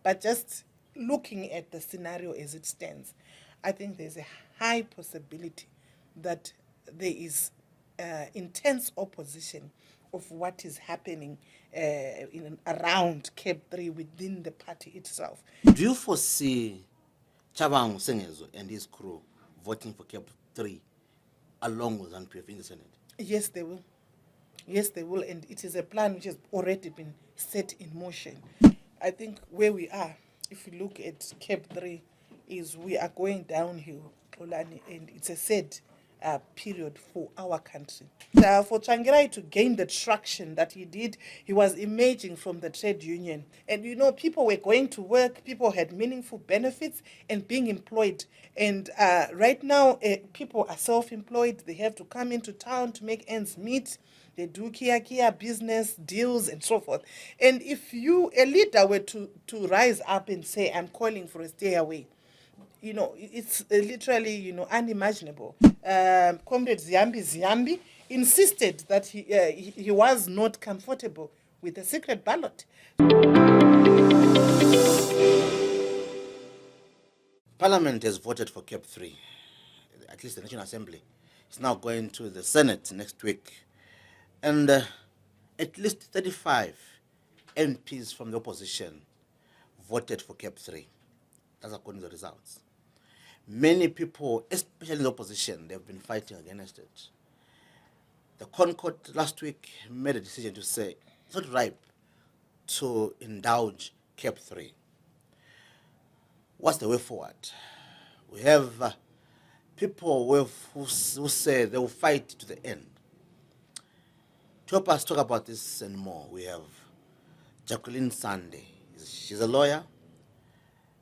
But just looking at the scenario as it stands, I think there's a high possibility that there is intense opposition of what is happening around CAB3 within the party itself. Do you foresee Chabang Sengezo and his crew voting for CAB3 along with ZANU-PF in the Senate? Yes, they will. Yes, they will. And it is a plan which has already been set in motion. I think where we are, if you look at CAB3, is we are going downhill, Xolani, and it's a sad period for our country. For Tsvangirai to gain the traction that he did, he was emerging from the trade union. And people were going to work, people had meaningful benefits and being employed. And right now, people are self-employed. They have to come into town to make ends meet. They do kia business deals and so forth. And if a leader were to rise up and say, I'm calling for a stay away, it's literally, unimaginable. Comrade Ziambi insisted that he was not comfortable with the secret ballot. Parliament has voted for CAB3, at least the National Assembly. It's now going to the Senate next week. And at least 35 MPs from the opposition voted for CAB3. That's according to the results. Many people, especially in the opposition, they've been fighting against it. The Concord last week made a decision to say it's not ripe to indulge CAB3. What's the way forward? We have people who say they will fight to the end. To help us talk about this and more, we have Jaqueline Sande. She's a lawyer,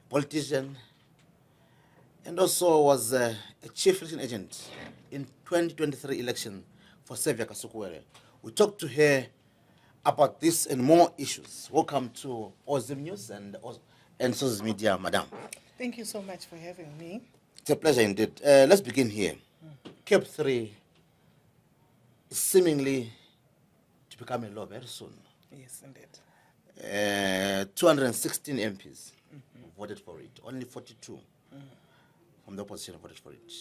politician, and also was a chief election agent in 2023 election for Sevia Kasukuwere. We talked to her about this and more issues. Welcome to Ozim News and Sources Media, Madam. Thank you so much for having me. It's a pleasure indeed. Let's begin here. CAB3 is seemingly to become a law very soon. Yes, indeed. 216 MPs voted for it. Only 42 from the opposition voted for it.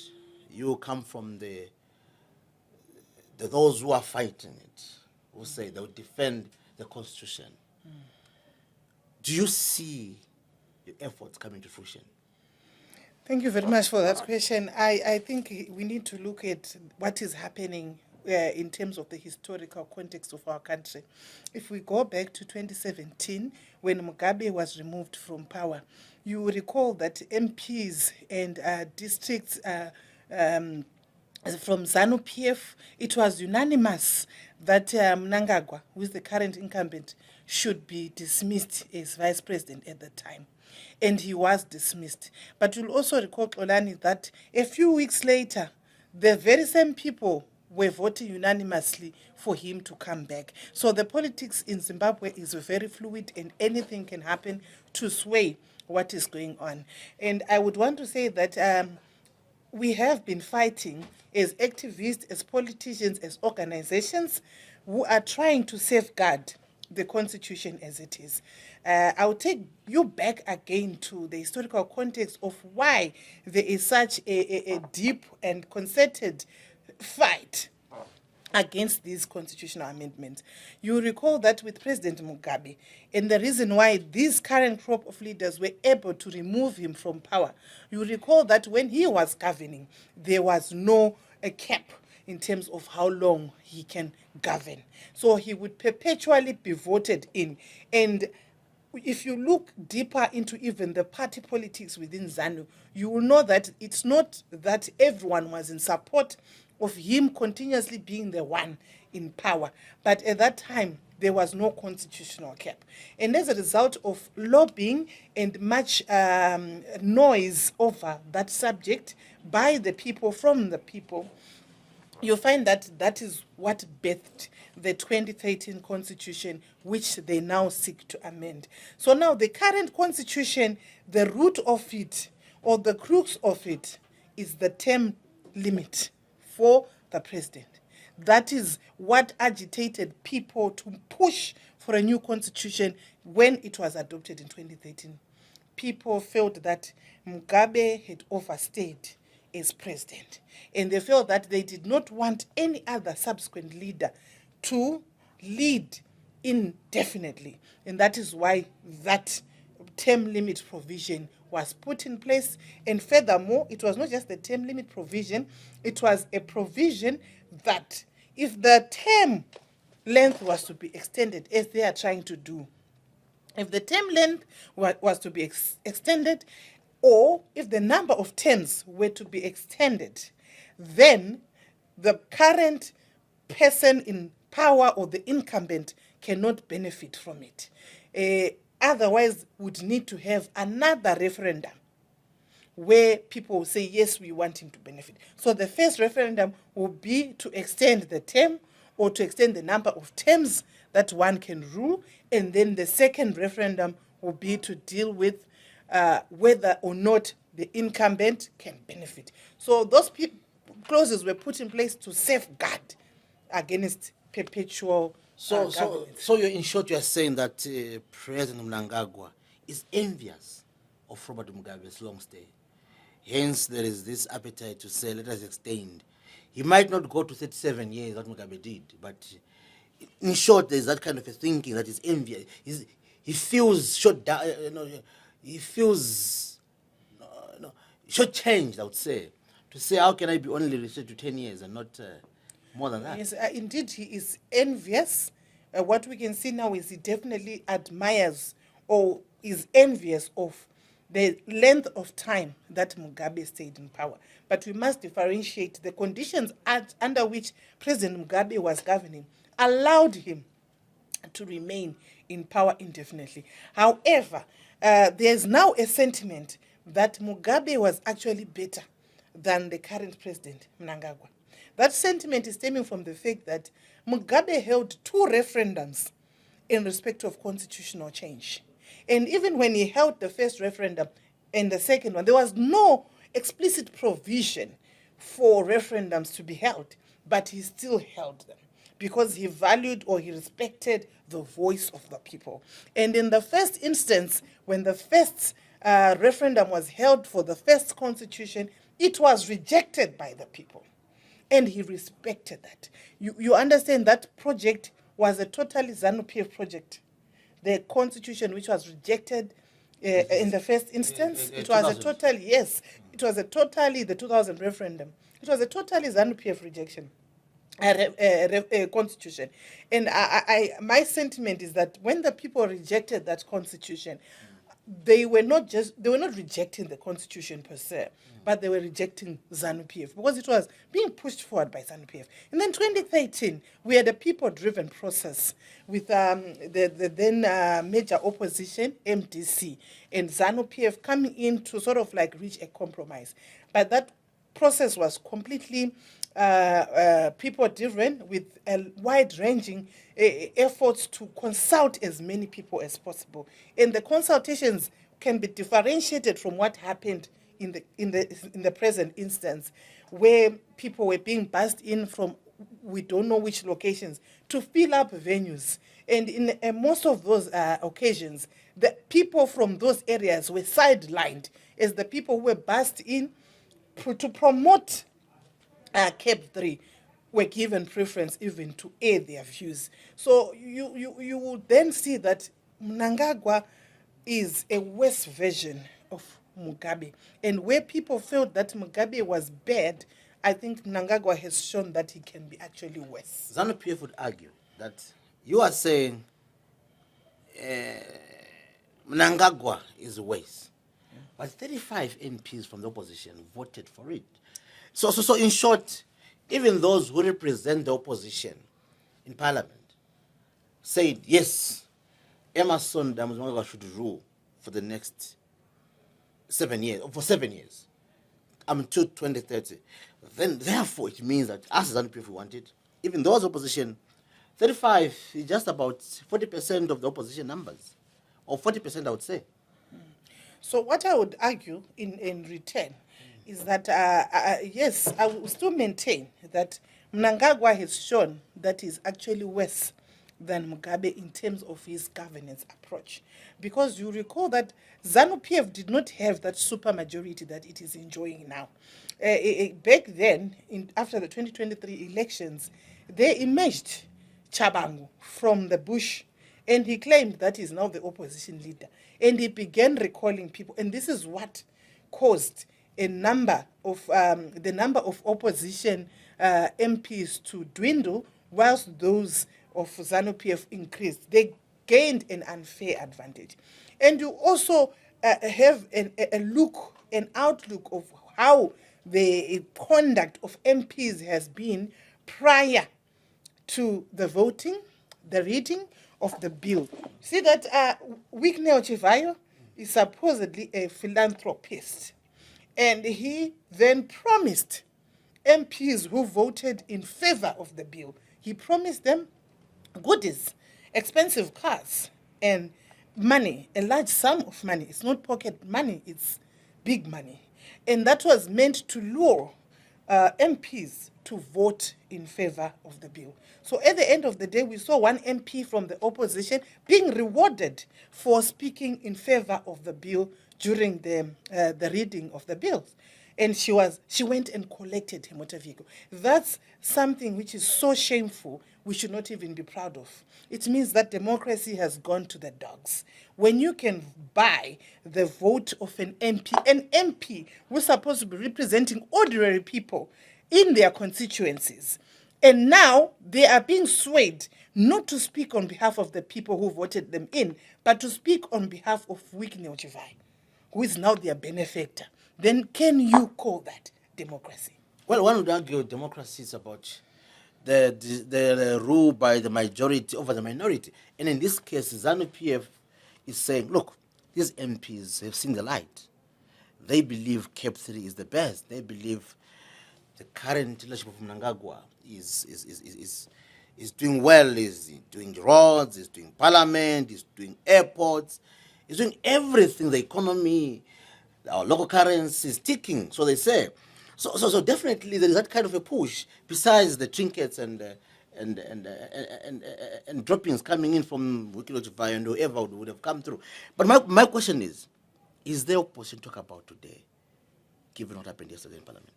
You come from those who are fighting it, who say they will defend the Constitution. Do you see your efforts coming to fruition? Thank you very much for that question. I think we need to look at what is happening in terms of the historical context of our country. If we go back to 2017, when Mugabe was removed from power, you will recall that MPs and districts from ZANU-PF, it was unanimous that Mnangagwa, who is the current incumbent, should be dismissed as vice president at the time. And he was dismissed. But you'll also recall, Xolani, that a few weeks later, the very same people were voting unanimously for him to come back. So the politics in Zimbabwe is very fluid and anything can happen to sway what is going on. And I would want to say that we have been fighting as activists, as politicians, as organizations who are trying to safeguard the Constitution as it is. I'll take you back again to the historical context of why there is such a deep and concerted fight against these constitutional amendments. You recall that with President Mugabe, and the reason why this current crop of leaders were able to remove him from power, you recall that when he was governing, there was no cap in terms of how long he can govern. So he would perpetually be voted in. And if you look deeper into even the party politics within ZANU, you will know that it's not that everyone was in support of him continuously being the one in power. But at that time, there was no constitutional cap. And as a result of lobbying and much noise over that subject by the people, from the people, you find that that is what birthed the 2013 constitution, which they now seek to amend. So now the current constitution, the root of it, or the crux of it, is the term limit for the president. That is what agitated people to push for a new constitution when it was adopted in 2013. people felt that Mugabe had overstayed as president. And they felt that they did not want any other subsequent leader to lead indefinitely. And that is why that term limit provision was put in place. And furthermore, it was not just the term limit provision, it was a provision that if the term length was to be extended, as they are trying to do, if the term length was to be extended, or if the number of terms were to be extended, then the current person in power or the incumbent cannot benefit from it. Otherwise, would need to have another referendum where people will say, yes, we want him to benefit. So the first referendum will be to extend the term or to extend the number of terms that one can rule. And then the second referendum will be to deal with whether or not the incumbent can benefit. So those clauses were put in place to safeguard against perpetual governance. So in short, you are saying that President Mnangagwa is envious of Robert Mugabe's long stay. Hence, there is this appetite to say, let us extend. He might not go to 37 years, that Mugabe did, but in short, there's that kind of a thinking that is envious. He feels short down, he feels short-changed, I would say, to say, how can I be only restricted to 10 years and not more than that? Yes, indeed, he is envious. What we can see now is he definitely admires or is envious of the length of time that Mugabe stayed in power. But we must differentiate the conditions under which President Mugabe was governing allowed him to remain in power indefinitely. However, there's now a sentiment that Mugabe was actually better than the current president, Mnangagwa. That sentiment is stemming from the fact that Mugabe held 2 referendums in respect of constitutional change. And even when he held the first referendum and the second one, there was no explicit provision for referendums to be held, but he still held them because he valued or he respected the voice of the people. And in the first instance, when the first referendum was held for the first constitution, it was rejected by the people. And he respected that. You understand that project was a totally ZANU-PF project. The constitution which was rejected in the first instance, it was a totally, yes, it was a totally, the 2000 referendum, it was a totally ZANU-PF rejection. Constitution. And my sentiment is that when the people rejected that constitution, they were not rejecting the constitution per se, but they were rejecting ZANU-PF because it was being pushed forward by ZANU-PF. And then 2013, we had a people-driven process with the then major opposition, MDC, and ZANU-PF coming in to sort of like reach a compromise. But that process was completely people-driven with a wide-ranging efforts to consult as many people as possible. And the consultations can be differentiated from what happened in the present instance, where people were being bussed in from we don't know which locations to fill up venues. And in most of those occasions, the people from those areas were sidelined as the people who were bussed in to promote CAB3 were given preference even to air their views. So you will then see that Mnangagwa is a worse version of Mugabe. And where people felt that Mugabe was bad, I think Mnangagwa has shown that he can be actually worse. ZANU-PF would argue that you are saying Mnangagwa is worse, but 35 MPs from the opposition voted for it. So in short, even those who represent the opposition in parliament said, yes, Emerson Mnangagwa should rule for the next 7 years, or for 7 years, until 2030. Then, therefore, it means that us as NPF want it. Even those opposition, 35 is just about 40% of the opposition numbers, or 40%, I would say. So what I would argue in return is that, yes, I will still maintain that Mnangagwa has shown that he's actually worse than Mugabe in terms of his governance approach. Because you recall that ZANU-PF did not have that supermajority that it is enjoying now. Back then, after the 2023 elections, they emerged Chabangu from the bush, and he claimed that he's now the opposition leader. And he began recalling people, and this is what caused the number of opposition MPs to dwindle, whilst those of ZANU-PF increased. They gained an unfair advantage. And you also have an outlook of how the conduct of MPs has been prior to the voting, the reading of the bill. See that Wicknell Chivayo is supposedly a philanthropist. And he then promised MPs who voted in favor of the bill, he promised them goodies, expensive cars, and money, a large sum of money. It's not pocket money, it's big money. And that was meant to lure MPs to vote in favor of the bill. So at the end of the day, we saw one MP from the opposition being rewarded for speaking in favor of the bill during the reading of the bills. And she went and collected her motor vehicle. That's something which is so shameful, we should not even be proud of. It means that democracy has gone to the dogs. When you can buy the vote of an MP who's supposed to be representing ordinary people in their constituencies, and now they are being swayed not to speak on behalf of the people who voted them in, but to speak on behalf of Wicknell Chivayo, who is now their benefactor, then can you call that democracy? Well, one would argue democracy is about the rule by the majority over the minority. And in this case, ZANU-PF is saying, look, these MPs have seen the light. They believe CAB3 is the best. They believe the current leadership of Mnangagwa is doing well, is doing roads, is doing parliament, is doing airports, is doing everything, the economy, our local currency is ticking, so they say. So definitely there is that kind of a push, besides the trinkets and droppings coming in from Wicklow and whoever would have come through. But my question is there opposition to talk about today, given what happened yesterday in Parliament?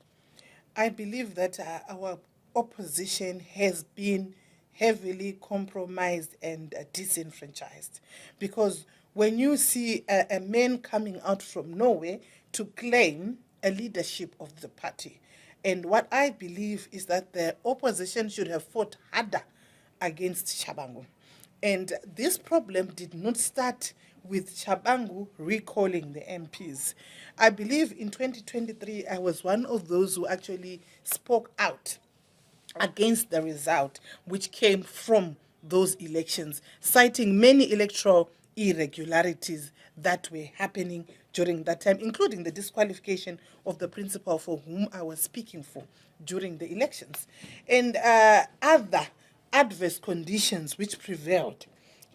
I believe that our opposition has been heavily compromised and disenfranchised. Because when you see a man coming out from nowhere to claim a leadership of the party, and what I believe is that the opposition should have fought harder against Chabangu. And this problem did not start with Chabangu recalling the MPs. I believe in 2023, I was one of those who actually spoke out against the result which came from those elections, citing many electoral irregularities that were happening during that time, including the disqualification of the principal for whom I was speaking for during the elections, and other adverse conditions which prevailed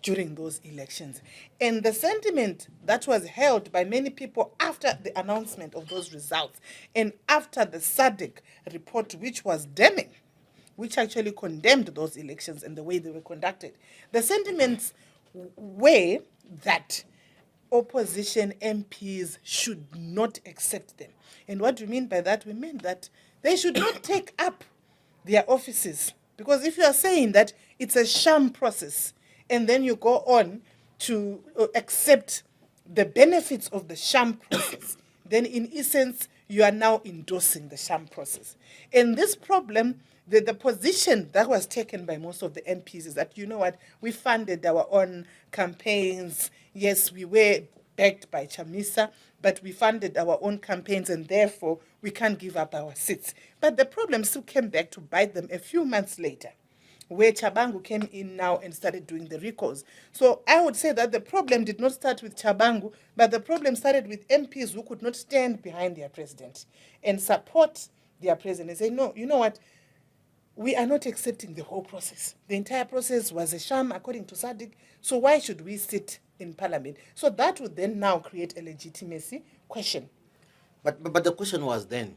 during those elections. And the sentiment that was held by many people after the announcement of those results and after the SADC report, which was damning, which actually condemned those elections and the way they were conducted, the sentiments were that opposition MPs should not accept them. And what we mean by that, we mean that they should not take up their offices. Because if you are saying that it's a sham process, and then you go on to accept the benefits of the sham process, then in essence, you are now endorsing the sham process. And this problem, the position that was taken by most of the MPs is that, you know what, we funded our own campaigns. Yes, we were backed by Chamisa, but we funded our own campaigns and therefore we can't give up our seats. But the problem still came back to bite them a few months later, where Chabangu came in now and started doing the recalls. So I would say that the problem did not start with Chabangu, but the problem started with MPs who could not stand behind their president and support their president and say, no, you know what, we are not accepting the whole process. The entire process was a sham according to SADC, so why should we sit in parliament? So that would then now create a legitimacy question. But the question was then,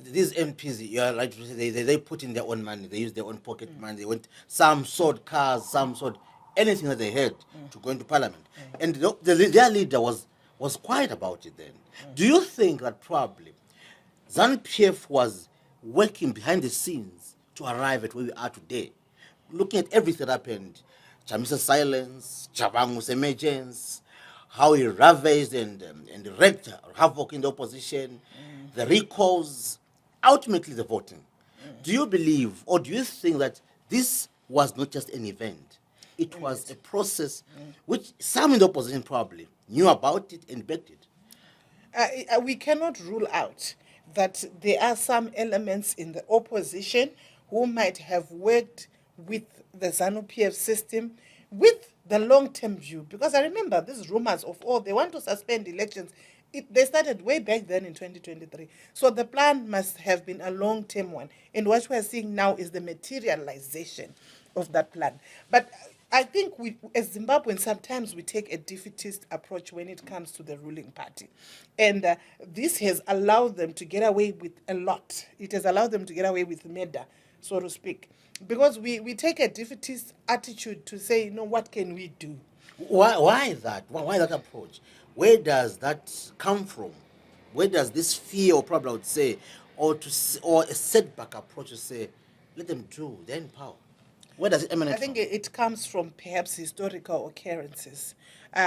these MPs, you are right to say they put in their own money, they use their own pocket money. They went, some sold cars, some sold anything that they had to go into parliament. And their leader was quiet about it then. Do you think that probably ZANU-PF was working behind the scenes to arrive at where we are today? Looking at everything that happened, Chamisa's silence, Chabangu's emergence, how he ravaged and wreaked havoc in the opposition, the recalls, ultimately the voting. Do you believe, or do you think that this was not just an event? It was a process which some in the opposition probably knew about it and backed it. We cannot rule out that there are some elements in the opposition who might have worked with the ZANU-PF system with the long-term view. Because I remember these rumors of, they want to suspend elections. They started way back then in 2023. So the plan must have been a long-term one. And what we're seeing now is the materialization of that plan. But I think we, as Zimbabweans, sometimes we take a defeatist approach when it comes to the ruling party. And this has allowed them to get away with a lot. It has allowed them to get away with murder, so to speak. Because we take a defeatist attitude to say, what can we do? Why that? Why that approach? Where does that come from? Where does this fear, or probably I would say, or a setback approach to say, let them do, they're in power? Where does it emanate I think from? it comes from perhaps historical occurrences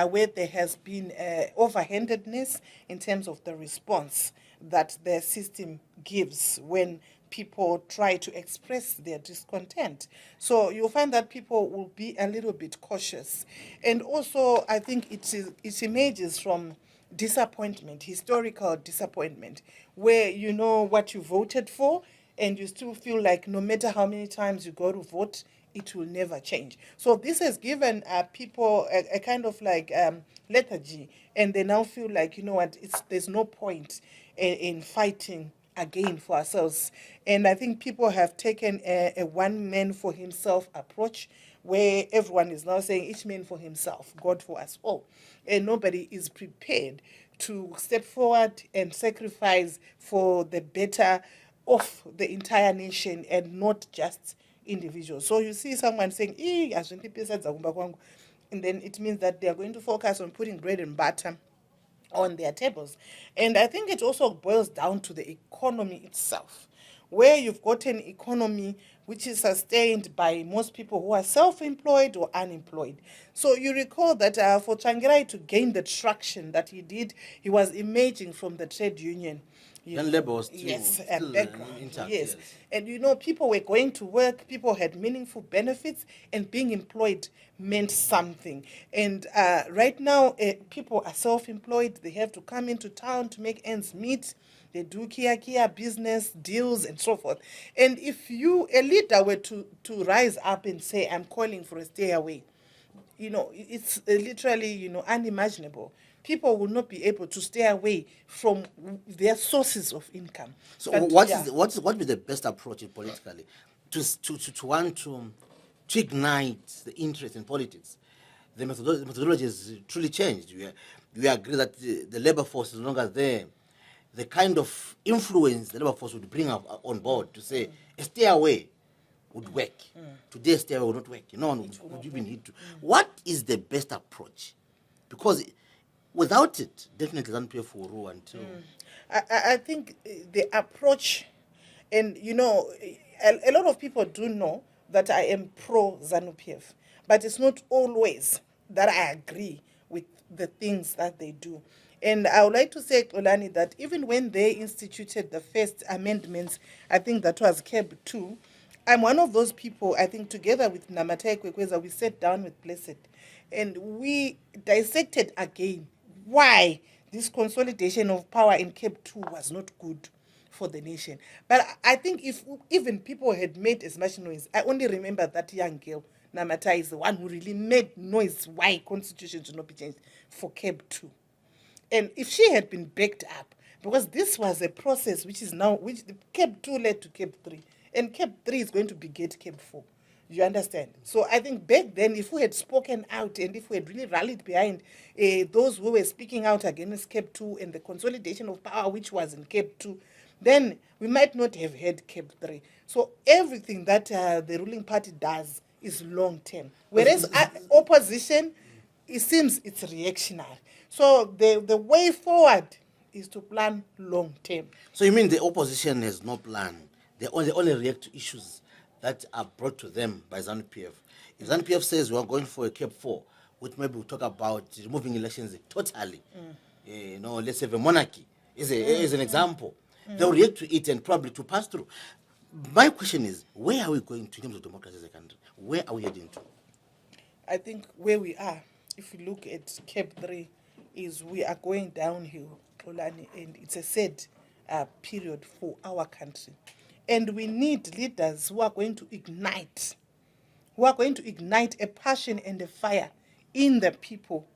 where there has been overhandedness in terms of the response that the system gives when people try to express their discontent. So you'll find that people will be a little bit cautious. And also, I think it emerges from disappointment, historical disappointment, where you know what you voted for and you still feel like no matter how many times you go to vote, it will never change. So this has given people a kind of like lethargy, and they now feel like, there's no point in fighting again for ourselves. And I think people have taken a one man for himself approach, where everyone is now saying each man for himself, God for us all. And nobody is prepared to step forward and sacrifice for the better of the entire nation and not just individuals. So you see someone saying, and then it means that they are going to focus on putting bread and butter on their tables. And I think it also boils down to the economy itself, where you've got an economy which is sustained by most people who are self-employed or unemployed. So you recall that for Tsvangirai to gain the traction that he did, he was emerging from the trade union. Then labor was still, Yes, still background. intact. Yes. And people were going to work, people had meaningful benefits, and being employed meant something. And right now, people are self-employed. They have to come into town to make ends meet. They do kia business deals and so forth. And if a leader were to rise up and say, I'm calling for a stay away, it's literally, unimaginable. People will not be able to stay away from their sources of income. So But, what would be the best approach politically to want to ignite the interest in politics? The methodology has truly changed. We agree that the labor force is no longer there. The kind of influence the labor force would bring on board to say a stay away would work. Today, stay away would not work. No one would even need to. What is the best approach? Because without it, definitely ZANU-PF will rule until. I think the approach, and a lot of people do know that I am pro ZANU-PF, but it's not always that I agree with the things that they do. And I would like to say, Olani, that even when they instituted the first amendments, I think that was CAB3, I'm one of those people, I think together with Namatai Kwekweza, we sat down with Blessed and we dissected again why this consolidation of power in CAB3 was not good for the nation. But I think if even people had made as much noise, I only remember that young girl, Namatai, is the one who really made noise why constitution should not be changed for CAB3. And if she had been backed up, because this was a process which the CAB2 led to CAB3, and CAB3 is going to beget CAB4. You understand? So I think back then, if we had spoken out and if we had really rallied behind those who were speaking out against CAB2 and the consolidation of power which was in CAB2, then we might not have had CAB3. So everything that the ruling party does is long term. Whereas opposition, it seems it's reactionary. So the way forward is to plan long term. So you mean the opposition has no plan? They only react to issues that are brought to them by ZANU-PF. If ZANU-PF says we are going for a CAB4, which maybe we'll talk about removing elections totally, let's have a monarchy, is an example. They'll react to it and probably to pass through. My question is, where are we going to in terms of democracy as a country? Where are we heading to? I think where we are, if you look at CAB3, is we are going downhill, Xolani, and it's a sad period for our country. And we need leaders who are going to ignite a passion and a fire in the people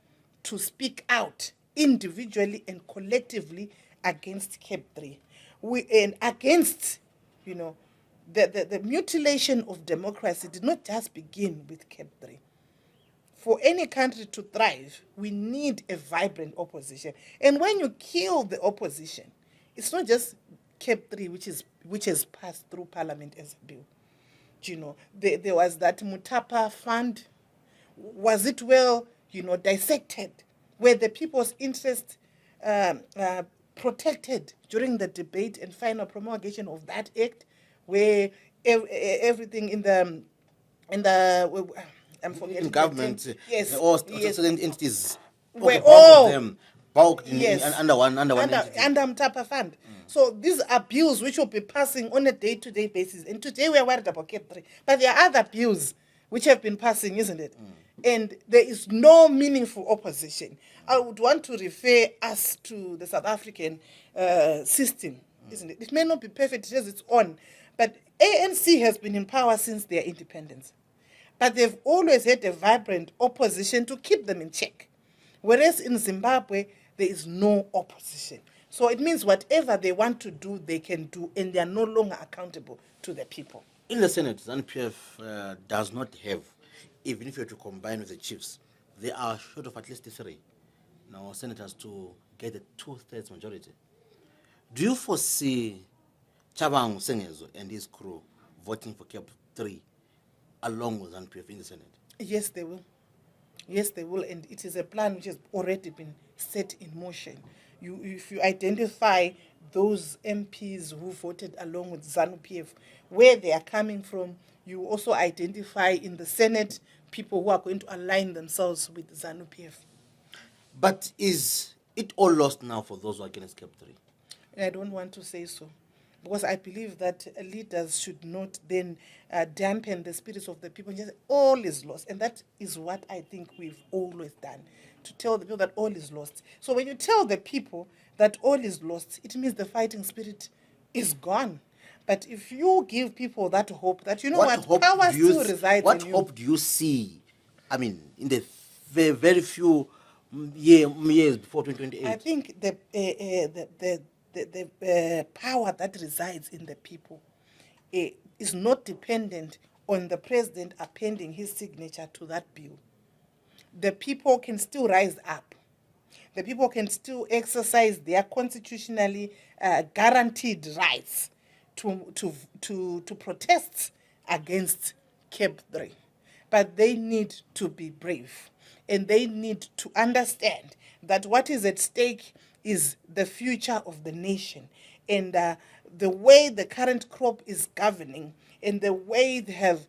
to speak out individually and collectively against CAB3. And against, the mutilation of democracy did not just begin with CAB3. For any country to thrive, we need a vibrant opposition. And when you kill the opposition, it's not just CAB3 which has passed through Parliament as a bill. There was that Mutapa fund. Was it well, dissected? Were the people's interest protected during the debate and final promulgation of that act, where everything in the I'm forgetting in government, yes, all yes, certain entities, were bulk all of them bulked yes, under one entity. under Mtapa Fund. So these are bills which will be passing on a day-to-day basis. And today we are worried about CAB3, but there are other bills which have been passing, isn't it? And there is no meaningful opposition. I would want to refer us to the South African system, isn't it? It may not be perfect, it has its own, but ANC has been in power since their independence. But they've always had a vibrant opposition to keep them in check. Whereas in Zimbabwe, there is no opposition. So it means whatever they want to do, they can do, and they are no longer accountable to the people. In the Senate, ZANU-PF does not have, even if you were to combine with the chiefs, they are short of at least 3 now senators to get a 2/3 majority. Do you foresee Chabang Sengezo and his crew voting for CAB3 along with ZANU-PF in the Senate? Yes, they will. Yes, they will, and it is a plan which has already been set in motion. If you identify those MPs who voted along with ZANU-PF, where they are coming from, you also identify in the Senate people who are going to align themselves with ZANU-PF. But is it all lost now for those who are against CAB3? And I don't want to say so, because I believe that leaders should not then dampen the spirits of the people and just say, all is lost. And that is what I think we've always done, to tell the people that all is lost. So when you tell the people that all is lost, it means the fighting spirit is gone. But if you give people that hope, that power still resides in you. What hope do you see, in the very few years before 2028? I think the power that resides in the people is not dependent on the president appending his signature to that bill. The people can still rise up. The people can still exercise their constitutionally guaranteed rights to protest against CAB3. But they need to be brave, and they need to understand that what is at stake is the future of the nation. And the way the current crop is governing, and the way they have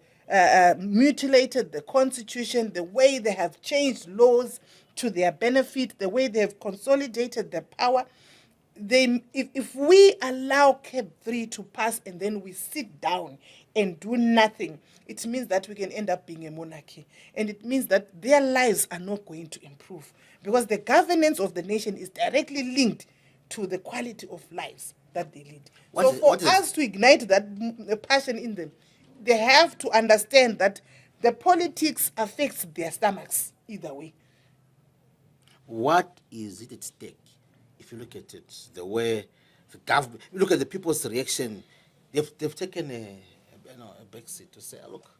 mutilated the constitution, the way they have changed laws to their benefit, the way they have consolidated their power, if we allow CAB3 to pass and then we sit down and do nothing, it means that we can end up being a monarchy. And it means that their lives are not going to improve, because the governance of the nation is directly linked to the quality of lives that they lead. So for us to ignite that passion in them, they have to understand that the politics affects their stomachs either way. What is it at stake? If you look at it, the way the government, look at the people's reaction, they've taken a backseat to say, look,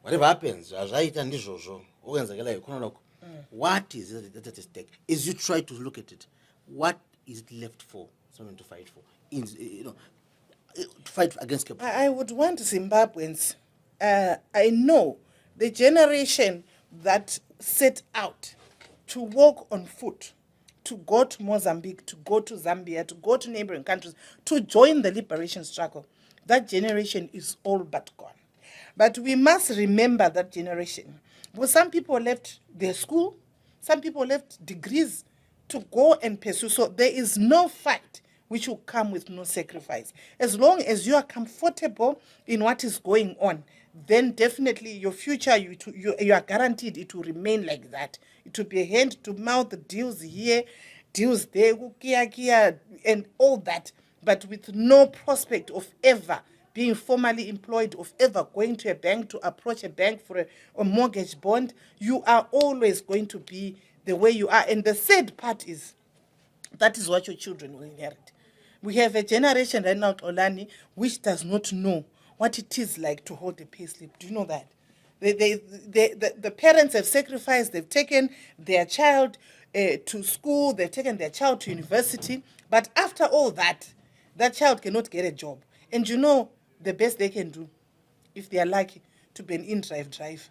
whatever happens, what is it at stake? As you try to look at it, what is it left for something to fight for. To fight against CAB3. I would want Zimbabweans. I know the generation that set out to walk on foot, to go to Mozambique, to go to Zambia, to go to neighboring countries, to join the liberation struggle. That generation is all but gone. But we must remember that generation. Because some people left their school, some people left degrees to go and pursue. So there is no fight which will come with no sacrifice. As long as you are comfortable in what is going on, then definitely your future, you are guaranteed it will remain like that. It will be hand-to-mouth deals here, deals there, kia, and all that, but with no prospect of ever being formally employed, of ever going to a bank to approach a bank for a mortgage bond. You are always going to be the way you are. And the sad part is, that is what your children will inherit. We have a generation right now, Olani, which does not know what it is like to hold a payslip. Do you know that? The parents have sacrificed, they've taken their child to school, they've taken their child to university, but after all that, that child cannot get a job. And you know, the best they can do, if they are lucky, to be an in-drive driver.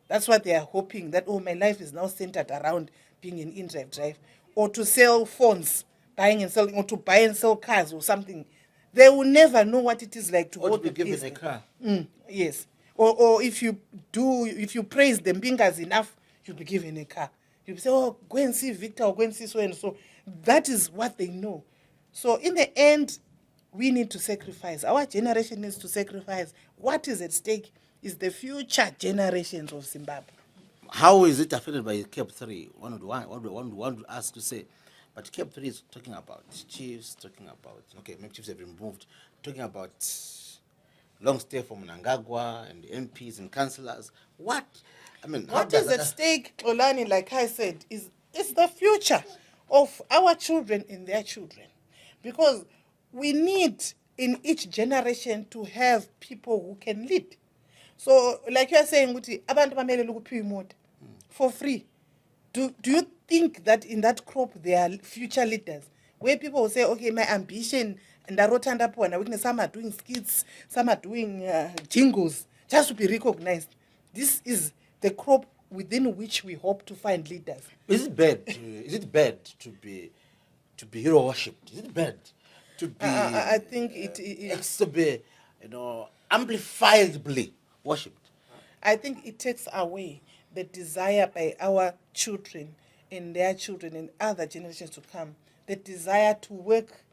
That's what they are hoping, that, oh, my life is now centered around being an in-drive driver. Or to sell phones, buying and selling, or to buy and sell cars or something. They will never know what it is like to Or hold to be the given payslip. a car. Yes. Or if you praise them bingers enough, you'll be given a car. You'll say, oh, go and see Victor, or go and see so and so. That is what they know. So in the end, we need to sacrifice. Our generation needs to sacrifice. What is at stake is the future generations of Zimbabwe. How is it affected by CAB3? One would ask to say, but CAB3 is talking about chiefs, talking about, okay, maybe chiefs have been moved, talking about long stay for Mnangagwa and MPs and councillors. What? I mean, What is at stake, Olani, like I said, is the future of our children and their children. Because we need in each generation to have people who can lead. So, like you are saying, abantu bamele ukuphiwa imoto for free. Do you think that in that crop there are future leaders? Where people will say, okay, my ambition, and some are doing skits, some are doing jingles, just to be recognized. This is the crop within which we hope to find leaders. Is it bad? Is it bad to be hero worshipped? Is it bad to be? I think it's to be, amplifiably worshipped. I think it takes away the desire by our children and their children and other generations to come, the desire to work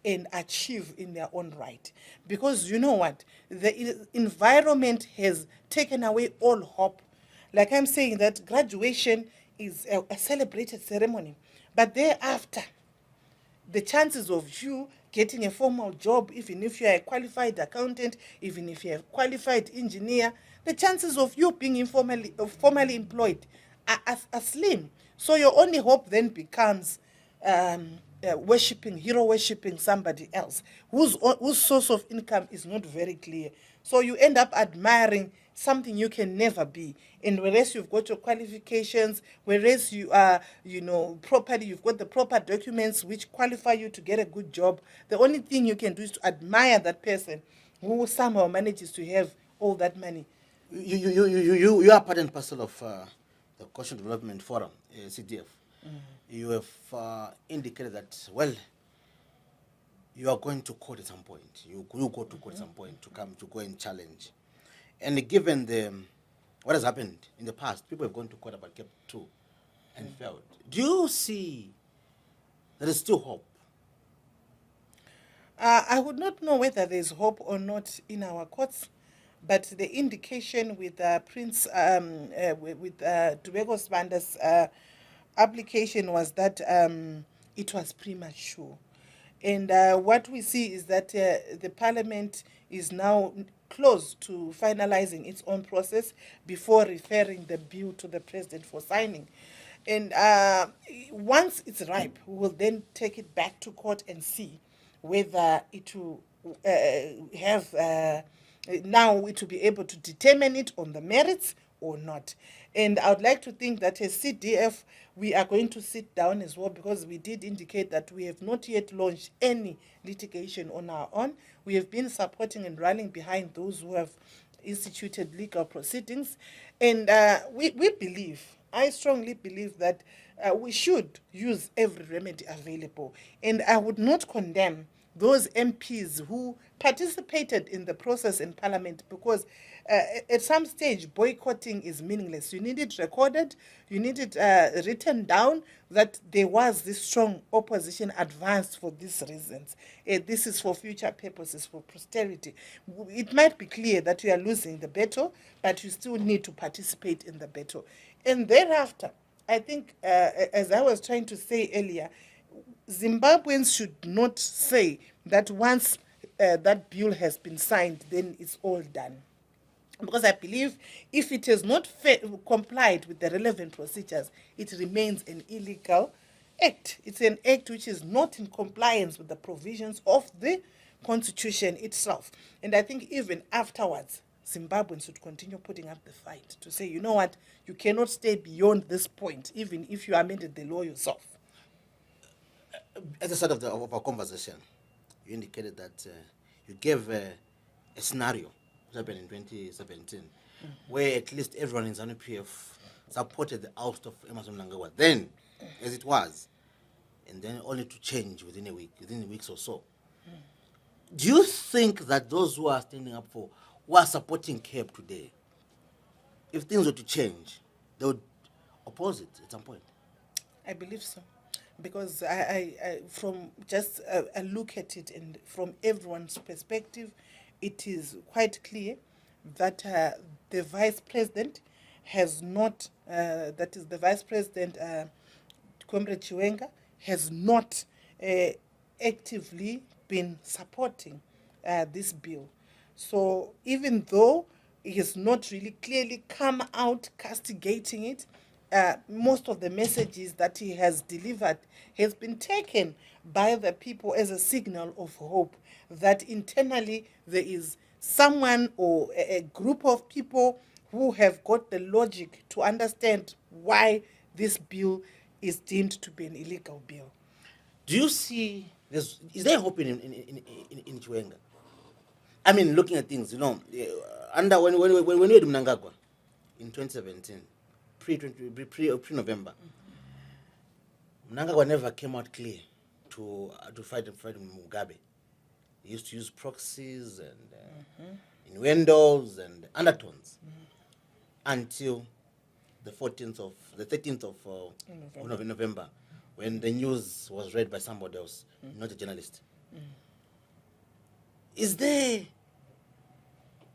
and achieve in their own right. Because you know what? The environment has taken away all hope. Like I'm saying, that graduation is a celebrated ceremony. But thereafter, the chances of you getting a formal job, even if you're a qualified accountant, even if you're a qualified engineer, the chances of you being formally employed are slim. So your only hope then becomes hero worshipping somebody else whose source of income is not very clear. So you end up admiring something you can never be. And whereas you've got your qualifications, whereas you are, properly, you've got the proper documents which qualify you to get a good job, the only thing you can do is to admire that person who somehow manages to have all that money. You are part and parcel of the Coastal Development Forum, CDF. You have indicated that, well, you are going to court at some point. You go to court at some point to go and challenge. And given what has happened in the past, people have gone to court about CAB2 and failed. Do you see there is still hope? I would not know whether there is hope or not in our courts, but the indication with Prince Dubeko Sbanda's application was that it was premature. And what we see is that the parliament is now close to finalizing its own process before referring the bill to the president for signing. And once it's ripe, we will then take it back to court and see whether it will now it will be able to determine it on the merits or not. And I would like to think that as CDF, we are going to sit down as well, because we did indicate that we have not yet launched any litigation on our own. We have been supporting and rallying behind those who have instituted legal proceedings. And we believe, I strongly believe that we should use every remedy available. And I would not condemn those MPs who participated in the process in Parliament, because at some stage boycotting is meaningless. You need it recorded, you need it written down that there was this strong opposition advanced for these reasons. This is for future purposes, for posterity. It might be clear that you are losing the battle, but you still need to participate in the battle. And thereafter, I think, as I was trying to say earlier, Zimbabweans should not say that once that bill has been signed, then it's all done. Because I believe if it has not complied with the relevant procedures, it remains an illegal act. It's an act which is not in compliance with the provisions of the constitution itself. And I think even afterwards, Zimbabweans should continue putting up the fight to say, you know what, you cannot stay beyond this point, even if you amended the law yourself. At the start of our conversation, you indicated that you gave a scenario that happened in 2017, where at least everyone in ZANU-PF supported the oust of Emerson Mnangagwa then, as it was, and then only to change within weeks or so. Do you think that those who are standing up for, who are supporting CAB today, if things were to change, they would oppose it at some point? I believe so. Because I from just a look at it, and from everyone's perspective, it is quite clear that the vice president has not, that is the vice president, Comrade Chiwenga, has not actively been supporting this bill. So even though he has not really clearly come out castigating it, most of the messages that he has delivered has been taken by the people as a signal of hope that internally there is someone or a group of people who have got the logic to understand why this bill is deemed to be an illegal bill. Do you see, is there hope in Chiwenga? I mean, looking at things, under when we had Mnangagwa in 2017, pre-November, Mnangagwa never came out clear to fight Mugabe. He used to use proxies and innuendos and undertones until the 13th of November, when the news was read by somebody else, not a journalist. Is there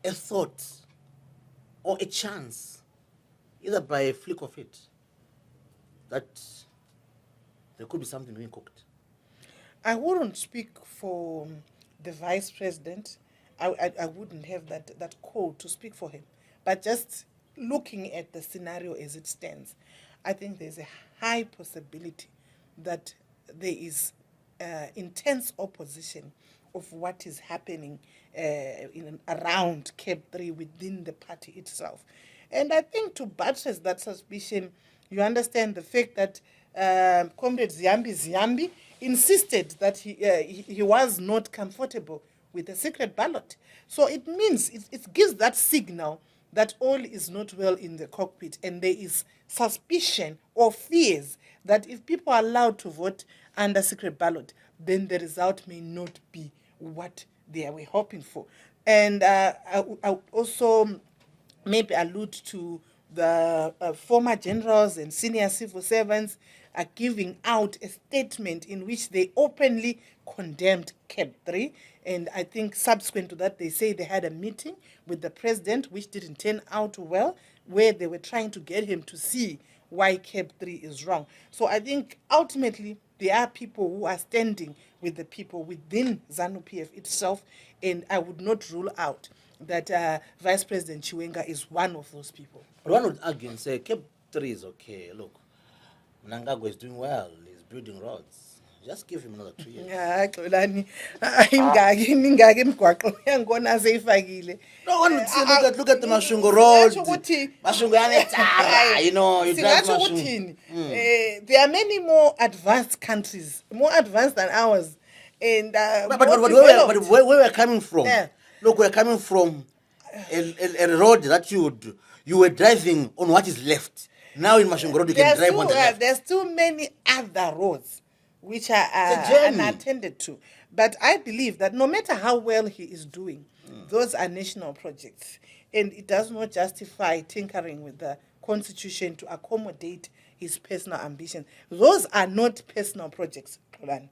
a thought or a chance, either by a flick of it, that there could be something being cooked? I wouldn't speak for the vice president. I wouldn't have that call to speak for him. But just looking at the scenario as it stands, I think there's a high possibility that there is intense opposition of what is happening around CAB3 within the party itself. And I think to buttress that suspicion, you understand the fact that Comrade Ziambi insisted that he was not comfortable with the secret ballot. So it means, it gives that signal that all is not well in the cockpit, and there is suspicion or fears that if people are allowed to vote under secret ballot, then the result may not be what they were hoping for. And I would also maybe allude to the former generals and senior civil servants are giving out a statement in which they openly condemned CAB3. And I think subsequent to that, they say they had a meeting with the president, which didn't turn out well, where they were trying to get him to see why CAB3 is wrong. So I think ultimately there are people who are standing with the people within ZANU-PF itself, and I would not rule out that Vice President Chiwenga is one of those people. But one would argue and say CAB3 is okay. Look, Mnangagwa is doing well. He's building roads. Just give him another 2 years. Yeah, Xolani. Imingaki imigwaqo uyangibona seyifakile. No one would say, look at the Mashungo Singatsho Road. ukuthi- Mashungo yanetara, you know, you drive Singatsho Mashungo. ukuthini? There are many more advanced countries, more advanced than ours, and But more where developed. we're coming from, Yeah. look, we're coming from a road that you were driving on what is left. Now in Mashungo Road, you can drive on the left. There's too many other roads which are It's a journey. unattended to. But I believe that no matter how well he is doing, those are national projects. And it does not justify tinkering with the constitution to accommodate his personal ambitions. Those are not personal projects, Xolani.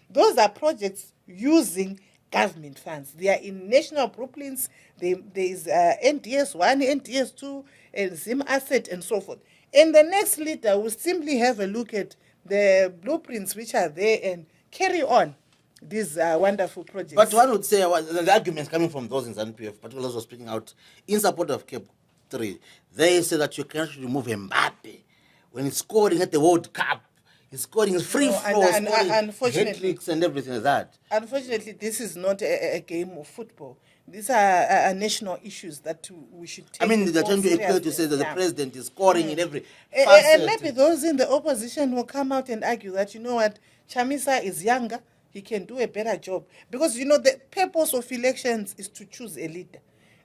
Those are projects using government funds. They are in national blueprints. There is NDS 1, NDS 2, and Zim Asset, and so forth. And the next leader will simply have a look at the blueprints which are there and carry on these wonderful projects. But one would say the arguments coming from those in ZANU-PF, particularly those who are speaking out in support of CAB3, they say that you cannot remove Mbappe when he's scoring at the World Cup. He's scoring free No, flow, and unfortunately- hat-tricks and everything like that. Unfortunately, this is not a game of football. These are national issues that we should take. I mean, they're trying to seriously. equate to say that the Yeah. president is scoring in every And facet. maybe those in the opposition will come out and argue that, you know what, Chamisa is younger, he can do a better job. Because, you know, the purpose of elections is to choose a leader.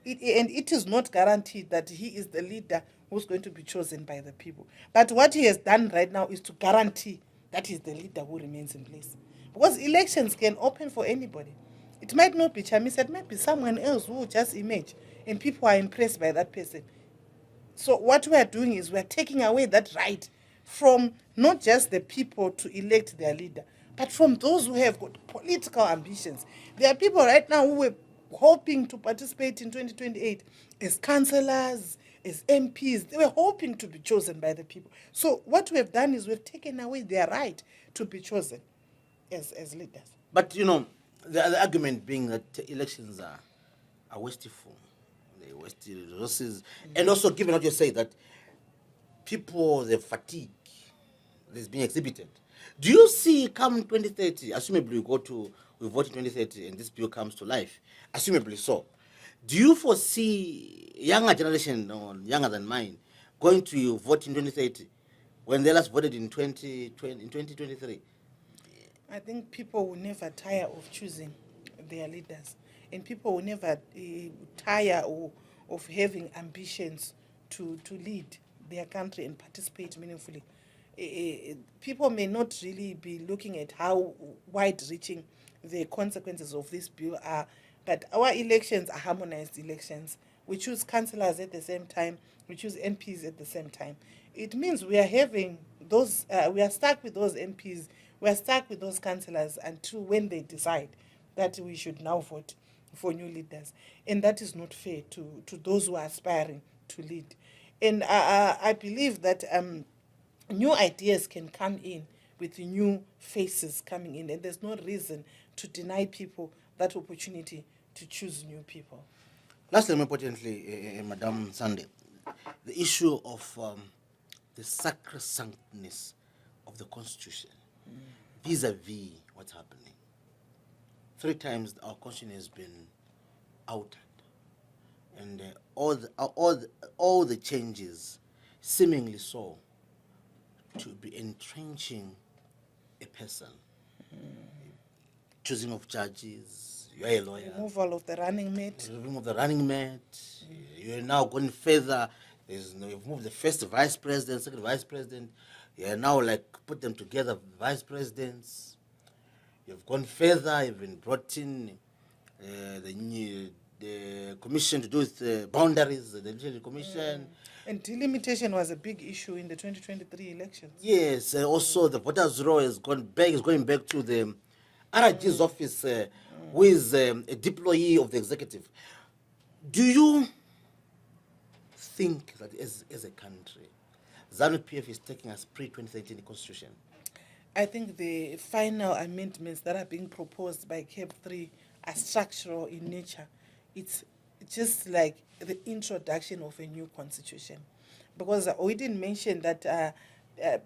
And it is not guaranteed that he is the leader who's going to be chosen by the people. But what he has done right now is to guarantee that he's the leader who remains in place. Because elections can open for anybody. It might not be Chamisa, it might be someone else who will just emerge, and people are impressed by that person. So what we are doing is we are taking away that right from not just the people to elect their leader, but from those who have got political ambitions. There are people right now who were hoping to participate in 2028 as councillors, as MPs. They were hoping to be chosen by the people. So what we have done is we've taken away their right to be chosen as leaders. But, you know, the argument being that elections are wasteful. They waste resources. And also, given what you say, that people, the fatigue that is being exhibited. Do you see come 2030, assumably we vote in 2030 and this bill comes to life, assumably so, do you foresee younger generation, or younger than mine, going to vote in 2030 when they last voted in 2023? I think people will never tire of choosing their leaders, and people will never tire of having ambitions to lead their country and participate meaningfully. People may not really be looking at how wide-reaching the consequences of this bill are, but our elections are harmonized elections. We choose councillors at the same time, we choose MPs at the same time. It means we are having those, we are stuck with those MPs, we are stuck with those councillors until when they decide that we should now vote for new leaders. And that is not fair to those who are aspiring to lead. And I believe that new ideas can come in with new faces coming in, and there's no reason to deny people that opportunity to choose new people. Lastly, more importantly, Madam Sande, the issue of the sacrosanctness of the Constitution vis-a-vis what's happening. 3 times our Constitution has been outed, and all the changes, seemingly so, to be entrenching a person, choosing of judges. You are a lawyer. Removal of the running mate. Remove the running mate. You are now going further. You've moved the first vice president, second vice president. You are now like put them together, vice presidents. You've gone further. You've been brought in the commission to do with boundaries, the Electoral Commission. And delimitation was a big issue in the 2023 elections. Yes, also the voters' roll is going back to the RIG's office, who is a deployee of the executive. Do you think that as a country, ZANU-PF is taking us pre-2013 constitution? I think the final amendments that are being proposed by CAB3 are structural in nature. It's just like the introduction of a new constitution. Because we didn't mention that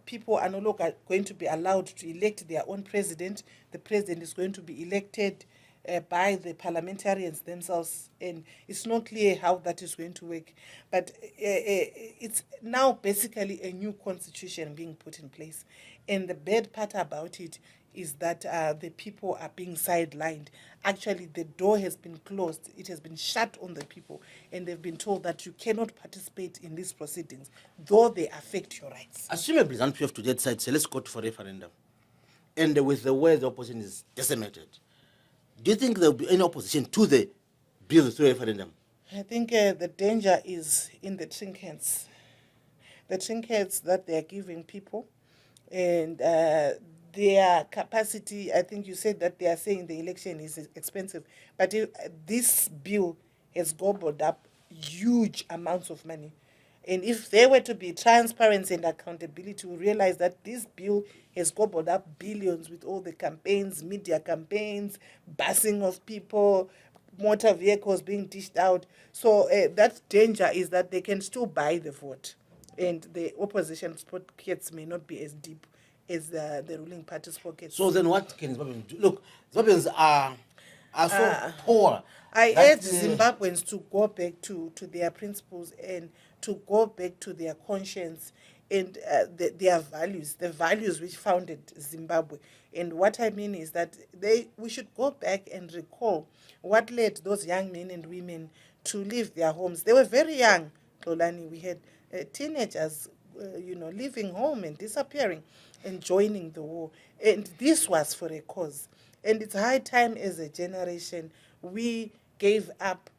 people are no longer going to be allowed to elect their own president. The president is going to be elected by the parliamentarians themselves, and it's not clear how that is going to work. But it's now basically a new constitution being put in place. And the bad part about it is that the people are being sidelined. Actually, the door has been closed. It has been shut on the people, and they've been told that you cannot participate in these proceedings, though they affect your rights. Assumably, ZANU-PF to decide, say, let's go for referendum. And with the way the opposition is decimated, do you think there will be any opposition to the bill through referendum? I think the danger is in the trinkets. The trinkets that they are giving people, and their capacity. I think you said that they are saying the election is expensive, but this bill has gobbled up huge amounts of money. And if there were to be transparency and accountability, we realize that this bill has gobbled up billions with all the campaigns, media campaigns, busing of people, motor vehicles being dished out. So that danger is that they can still buy the vote, and the opposition's pockets may not be as deep as the ruling party's pockets. So then what can Zimbabweans do? Look, Zimbabweans are so poor. I urge Zimbabweans to go back to their principles and to go back to their conscience and their values, the values which founded Zimbabwe. And what I mean is that we should go back and recall what led those young men and women to leave their homes. They were very young, Xolani. We had teenagers, leaving home and disappearing and joining the war. And this was for a cause. And it's high time as a generation we gave up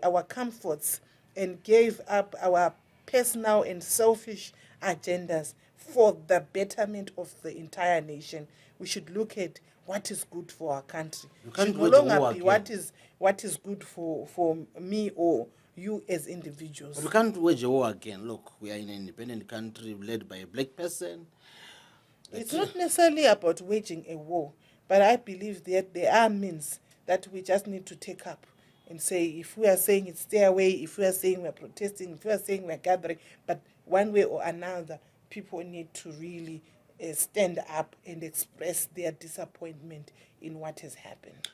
our comforts and gave up our personal and selfish agendas for the betterment of the entire nation. We should look at what is good for our country. It should no longer be what is good for me or you as individuals. But we can't wage a war again. Look, we are in an independent country led by a black person. It's not necessarily about waging a war, but I believe that there are means that we just need to take up and say, if we are saying it's stay away, if we are saying we're protesting, if we are saying we're gathering, but one way or another, people need to really stand up and express their disappointment in what has happened.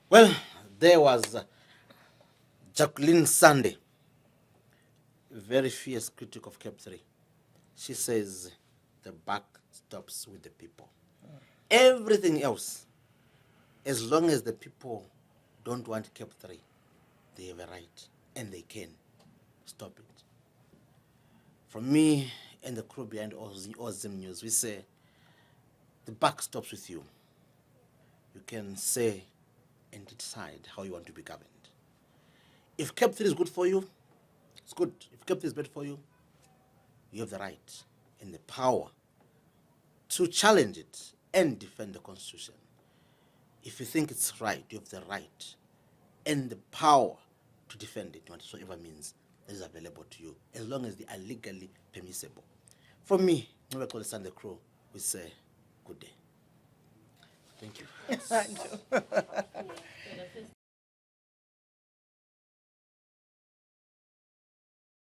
Well, there was Jaqueline Sande, a very fierce critic of CAB3. She says the buck stops with the people. Everything else, as long as the people don't want CAB3, they have a right and they can stop it. From me and the crew behind Zim News, we say the buck stops with you. You can say and decide how you want to be governed. If CAB3 is good for you, it's good. If CAB3 is bad for you, you have the right and the power to challenge it and defend the Constitution. If you think it's right, you have the right and the power to defend it, whatsoever means that is available to you, as long as they are legally permissible. For me, when we call the Sunday crew, we say good day. Thank you. Thank you.